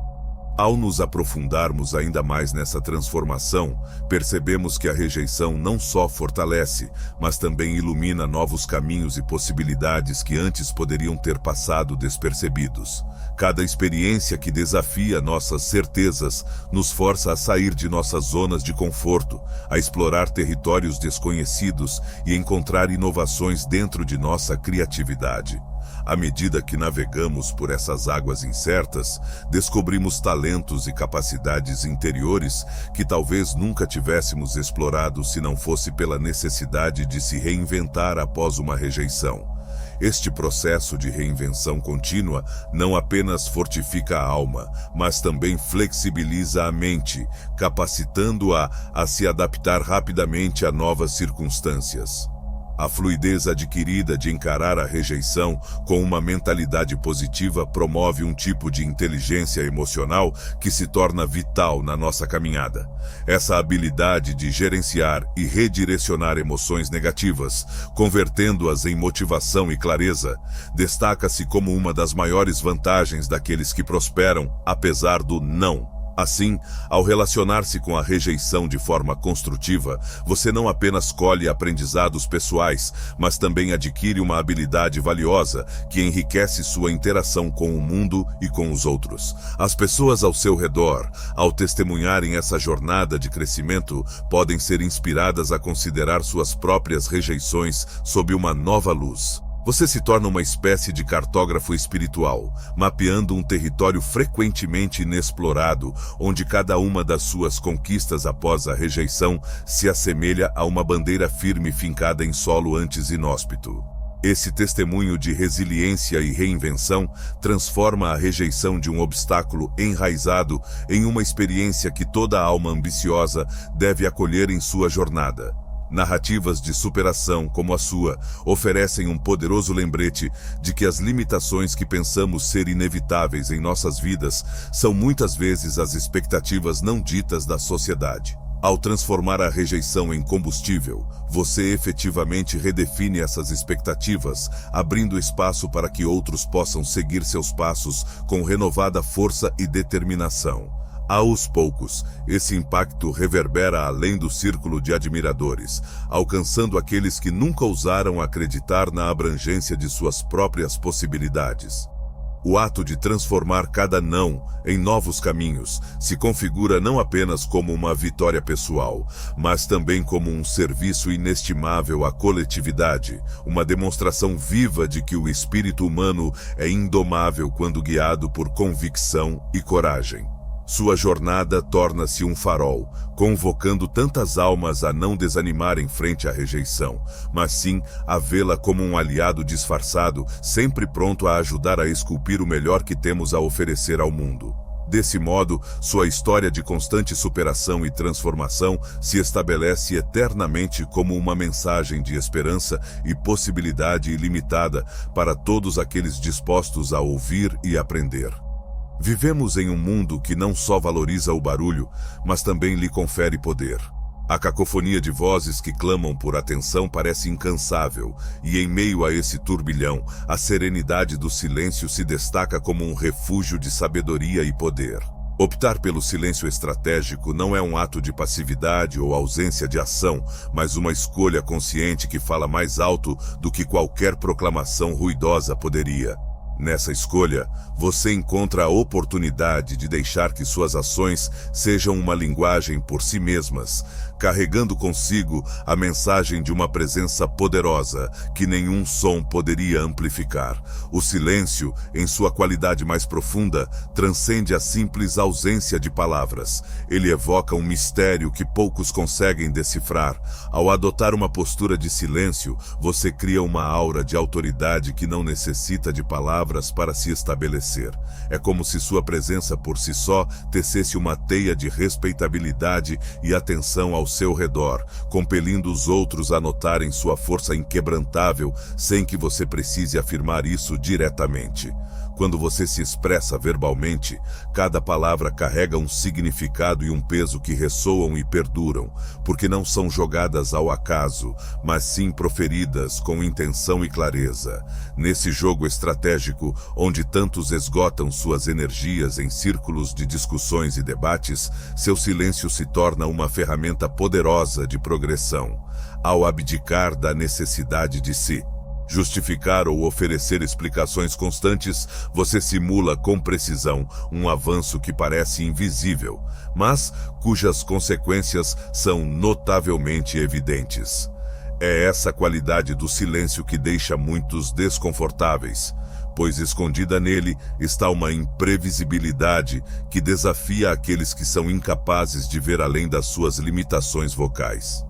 Ao nos aprofundarmos ainda mais nessa transformação, percebemos que a rejeição não só fortalece, mas também ilumina novos caminhos e possibilidades que antes poderiam ter passado despercebidos. Cada experiência que desafia nossas certezas nos força a sair de nossas zonas de conforto, a explorar territórios desconhecidos e encontrar inovações dentro de nossa criatividade. À medida que navegamos por essas águas incertas, descobrimos talentos e capacidades interiores que talvez nunca tivéssemos explorado se não fosse pela necessidade de se reinventar após uma rejeição. Este processo de reinvenção contínua não apenas fortifica a alma, mas também flexibiliza a mente, capacitando-a a se adaptar rapidamente a novas circunstâncias. A fluidez adquirida de encarar a rejeição com uma mentalidade positiva promove um tipo de inteligência emocional que se torna vital na nossa caminhada. Essa habilidade de gerenciar e redirecionar emoções negativas, convertendo-as em motivação e clareza, destaca-se como uma das maiores vantagens daqueles que prosperam, apesar do não. Assim, ao relacionar-se com a rejeição de forma construtiva, você não apenas colhe aprendizados pessoais, mas também adquire uma habilidade valiosa que enriquece sua interação com o mundo e com os outros. As pessoas ao seu redor, ao testemunharem essa jornada de crescimento, podem ser inspiradas a considerar suas próprias rejeições sob uma nova luz. Você se torna uma espécie de cartógrafo espiritual, mapeando um território frequentemente inexplorado, onde cada uma das suas conquistas após a rejeição se assemelha a uma bandeira firme fincada em solo antes inóspito. Esse testemunho de resiliência e reinvenção transforma a rejeição de um obstáculo enraizado em uma experiência que toda alma ambiciosa deve acolher em sua jornada. Narrativas de superação como a sua oferecem um poderoso lembrete de que as limitações que pensamos ser inevitáveis em nossas vidas são muitas vezes as expectativas não ditas da sociedade. Ao transformar a rejeição em combustível, você efetivamente redefine essas expectativas, abrindo espaço para que outros possam seguir seus passos com renovada força e determinação. Aos poucos, esse impacto reverbera além do círculo de admiradores, alcançando aqueles que nunca ousaram acreditar na abrangência de suas próprias possibilidades. O ato de transformar cada não em novos caminhos se configura não apenas como uma vitória pessoal, mas também como um serviço inestimável à coletividade, uma demonstração viva de que o espírito humano é indomável quando guiado por convicção e coragem. Sua jornada torna-se um farol, convocando tantas almas a não desanimarem frente à rejeição, mas sim a vê-la como um aliado disfarçado, sempre pronto a ajudar a esculpir o melhor que temos a oferecer ao mundo. Desse modo, sua história de constante superação e transformação se estabelece eternamente como uma mensagem de esperança e possibilidade ilimitada para todos aqueles dispostos a ouvir e aprender. Vivemos em um mundo que não só valoriza o barulho, mas também lhe confere poder. A cacofonia de vozes que clamam por atenção parece incansável, e em meio a esse turbilhão, a serenidade do silêncio se destaca como um refúgio de sabedoria e poder. Optar pelo silêncio estratégico não é um ato de passividade ou ausência de ação, mas uma escolha consciente que fala mais alto do que qualquer proclamação ruidosa poderia. Nessa escolha, você encontra a oportunidade de deixar que suas ações sejam uma linguagem por si mesmas, carregando consigo a mensagem de uma presença poderosa que nenhum som poderia amplificar. O silêncio, em sua qualidade mais profunda, transcende a simples ausência de palavras. Ele evoca um mistério que poucos conseguem decifrar. Ao adotar uma postura de silêncio, você cria uma aura de autoridade que não necessita de palavras para se estabelecer. É como se sua presença por si só tecesse uma teia de respeitabilidade e atenção ao seu redor, compelindo os outros a notarem sua força inquebrantável sem que você precise afirmar isso diretamente. Quando você se expressa verbalmente, cada palavra carrega um significado e um peso que ressoam e perduram, porque não são jogadas ao acaso, mas sim proferidas com intenção e clareza. Nesse jogo estratégico, onde tantos esgotam suas energias em círculos de discussões e debates, seu silêncio se torna uma ferramenta poderosa de progressão. Ao abdicar da necessidade de se justificar ou oferecer explicações constantes, você simula com precisão um avanço que parece invisível, mas cujas consequências são notavelmente evidentes. É essa qualidade do silêncio que deixa muitos desconfortáveis, pois escondida nele está uma imprevisibilidade que desafia aqueles que são incapazes de ver além das suas limitações vocais.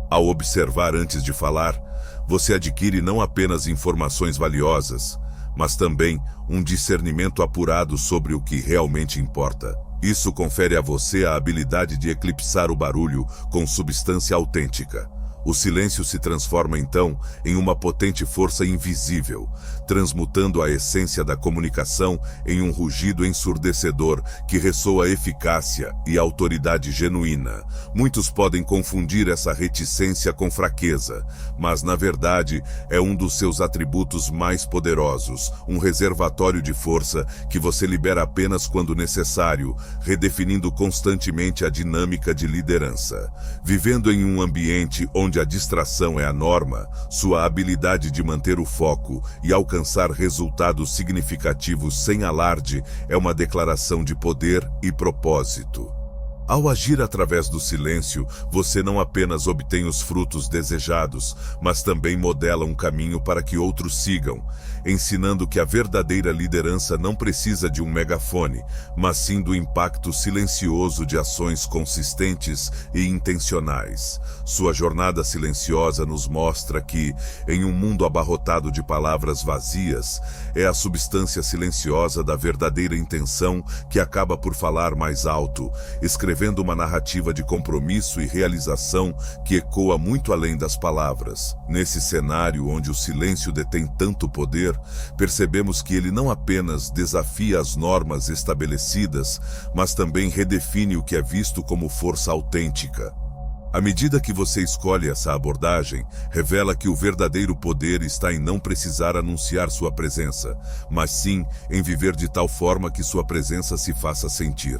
Ao observar antes de falar, você adquire não apenas informações valiosas, mas também um discernimento apurado sobre o que realmente importa. Isso confere a você a habilidade de eclipsar o barulho com substância autêntica. O silêncio se transforma então em uma potente força invisível, transmutando a essência da comunicação em um rugido ensurdecedor que ressoa eficácia e autoridade genuína. Muitos podem confundir essa reticência com fraqueza, mas na verdade é um dos seus atributos mais poderosos, um reservatório de força que você libera apenas quando necessário, redefinindo constantemente a dinâmica de liderança. Vivendo em um ambiente onde a distração é a norma, sua habilidade de manter o foco e alcançar resultados significativos sem alarde é uma declaração de poder e propósito. Ao agir através do silêncio, você não apenas obtém os frutos desejados, mas também modela um caminho para que outros sigam, ensinando que a verdadeira liderança não precisa de um megafone, mas sim do impacto silencioso de ações consistentes e intencionais. Sua jornada silenciosa nos mostra que, em um mundo abarrotado de palavras vazias, é a substância silenciosa da verdadeira intenção que acaba por falar mais alto, escrevendo uma narrativa de compromisso e realização que ecoa muito além das palavras. Nesse cenário onde o silêncio detém tanto poder, percebemos que ele não apenas desafia as normas estabelecidas, mas também redefine o que é visto como força autêntica. À medida que você escolhe essa abordagem, revela que o verdadeiro poder está em não precisar anunciar sua presença, mas sim em viver de tal forma que sua presença se faça sentir.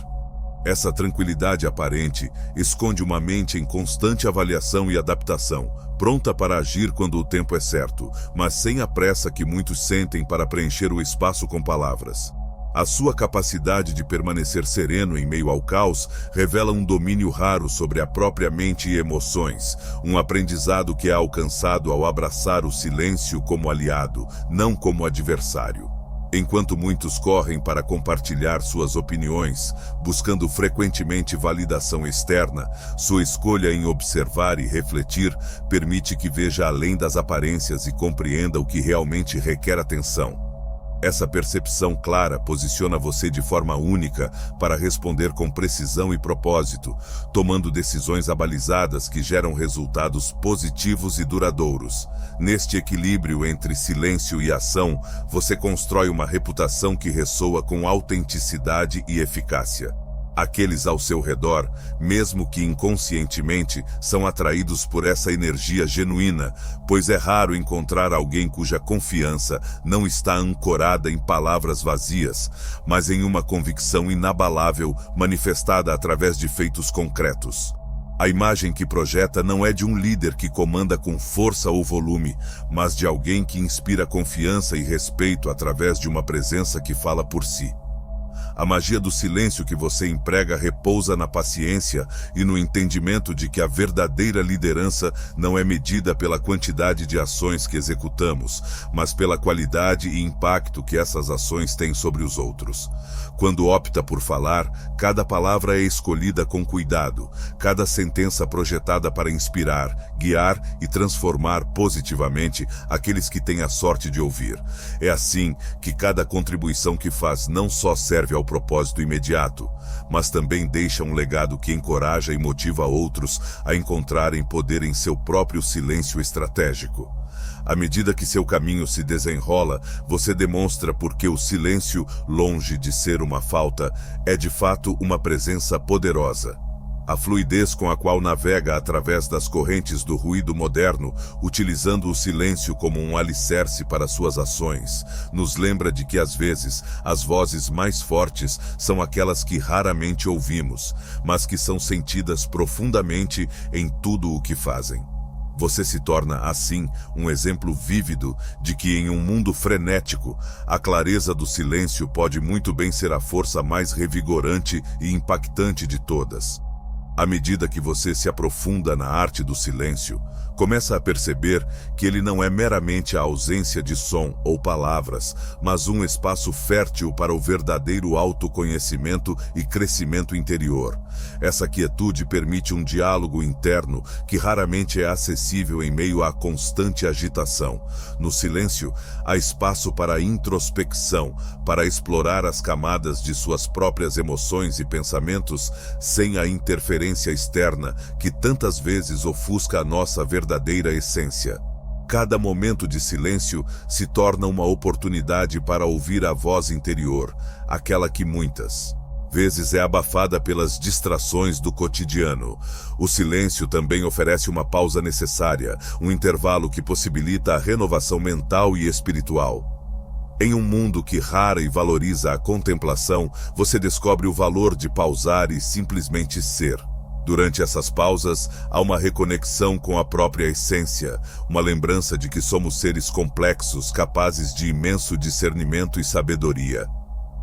Essa tranquilidade aparente esconde uma mente em constante avaliação e adaptação, pronta para agir quando o tempo é certo, mas sem a pressa que muitos sentem para preencher o espaço com palavras. A sua capacidade de permanecer sereno em meio ao caos revela um domínio raro sobre a própria mente e emoções, um aprendizado que é alcançado ao abraçar o silêncio como aliado, não como adversário. Enquanto muitos correm para compartilhar suas opiniões, buscando frequentemente validação externa, sua escolha em observar e refletir permite que veja além das aparências e compreenda o que realmente requer atenção. Essa percepção clara posiciona você de forma única para responder com precisão e propósito, tomando decisões abalizadas que geram resultados positivos e duradouros. Neste equilíbrio entre silêncio e ação, você constrói uma reputação que ressoa com autenticidade e eficácia. Aqueles ao seu redor, mesmo que inconscientemente, são atraídos por essa energia genuína, pois é raro encontrar alguém cuja confiança não está ancorada em palavras vazias, mas em uma convicção inabalável manifestada através de feitos concretos. A imagem que projeta não é de um líder que comanda com força ou volume, mas de alguém que inspira confiança e respeito através de uma presença que fala por si. A magia do silêncio que você emprega repousa na paciência e no entendimento de que a verdadeira liderança não é medida pela quantidade de ações que executamos, mas pela qualidade e impacto que essas ações têm sobre os outros. Quando opta por falar, cada palavra é escolhida com cuidado, cada sentença projetada para inspirar, guiar e transformar positivamente aqueles que têm a sorte de ouvir. É assim que cada contribuição que faz não só serve ao propósito imediato, mas também deixa um legado que encoraja e motiva outros a encontrarem poder em seu próprio silêncio estratégico. À medida que seu caminho se desenrola, você demonstra porque o silêncio, longe de ser uma falta, é de fato uma presença poderosa. A fluidez com a qual navega através das correntes do ruído moderno, utilizando o silêncio como um alicerce para suas ações, nos lembra de que às vezes as vozes mais fortes são aquelas que raramente ouvimos, mas que são sentidas profundamente em tudo o que fazem. Você se torna, assim, um exemplo vívido de que em um mundo frenético, a clareza do silêncio pode muito bem ser a força mais revigorante e impactante de todas. À medida que você se aprofunda na arte do silêncio, começa a perceber que ele não é meramente a ausência de som ou palavras, mas um espaço fértil para o verdadeiro autoconhecimento e crescimento interior. Essa quietude permite um diálogo interno que raramente é acessível em meio à constante agitação. No silêncio, há espaço para a introspecção, para explorar as camadas de suas próprias emoções e pensamentos sem a interferência externa que tantas vezes ofusca a nossa verdadeira essência. Cada momento de silêncio se torna uma oportunidade para ouvir a voz interior, aquela que muitas vezes é abafada pelas distrações do cotidiano. O silêncio também oferece uma pausa necessária, um intervalo que possibilita a renovação mental e espiritual. Em um mundo que rara e valoriza a contemplação, você descobre o valor de pausar e simplesmente ser. Durante essas pausas, há uma reconexão com a própria essência, uma lembrança de que somos seres complexos, capazes de imenso discernimento e sabedoria.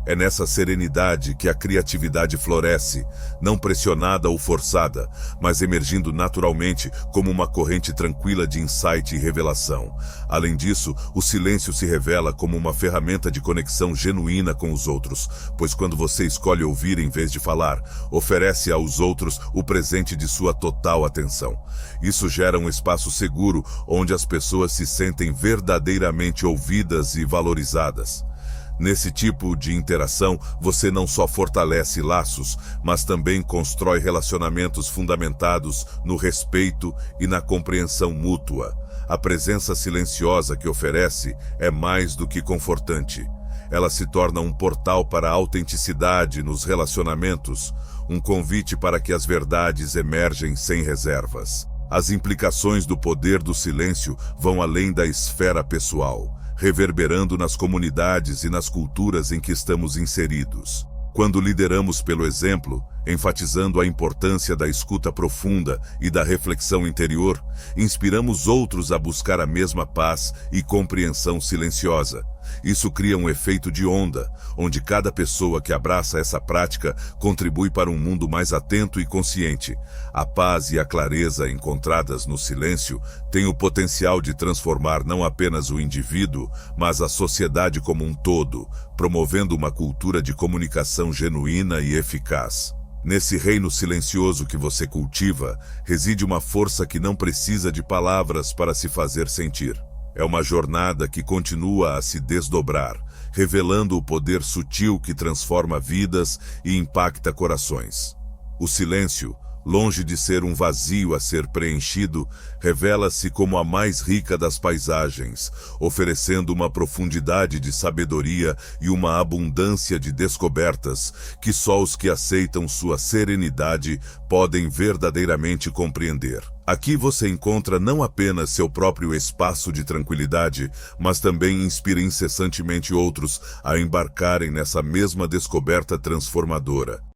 É nessa serenidade que a criatividade floresce, não pressionada ou forçada, mas emergindo naturalmente como uma corrente tranquila de insight e revelação. Além disso, o silêncio se revela como uma ferramenta de conexão genuína com os outros, pois quando você escolhe ouvir em vez de falar, oferece aos outros o presente de sua total atenção. Isso gera um espaço seguro onde as pessoas se sentem verdadeiramente ouvidas e valorizadas. Nesse tipo de interação, você não só fortalece laços, mas também constrói relacionamentos fundamentados no respeito e na compreensão mútua. A presença silenciosa que oferece é mais do que confortante. Ela se torna um portal para a autenticidade nos relacionamentos, um convite para que as verdades emergem sem reservas. As implicações do poder do silêncio vão além da esfera pessoal, reverberando nas comunidades e nas culturas em que estamos inseridos. Quando lideramos pelo exemplo, enfatizando a importância da escuta profunda e da reflexão interior, inspiramos outros a buscar a mesma paz e compreensão silenciosa. Isso cria um efeito de onda, onde cada pessoa que abraça essa prática contribui para um mundo mais atento e consciente. A paz e a clareza encontradas no silêncio têm o potencial de transformar não apenas o indivíduo, mas a sociedade como um todo, promovendo uma cultura de comunicação genuína e eficaz. Nesse reino silencioso que você cultiva, reside uma força que não precisa de palavras para se fazer sentir. É uma jornada que continua a se desdobrar, revelando o poder sutil que transforma vidas e impacta corações. O silêncio, longe de ser um vazio a ser preenchido, revela-se como a mais rica das paisagens, oferecendo uma profundidade de sabedoria e uma abundância de descobertas que só os que aceitam sua serenidade podem verdadeiramente compreender. Aqui você encontra não apenas seu próprio espaço de tranquilidade, mas também inspira incessantemente outros a embarcarem nessa mesma descoberta transformadora.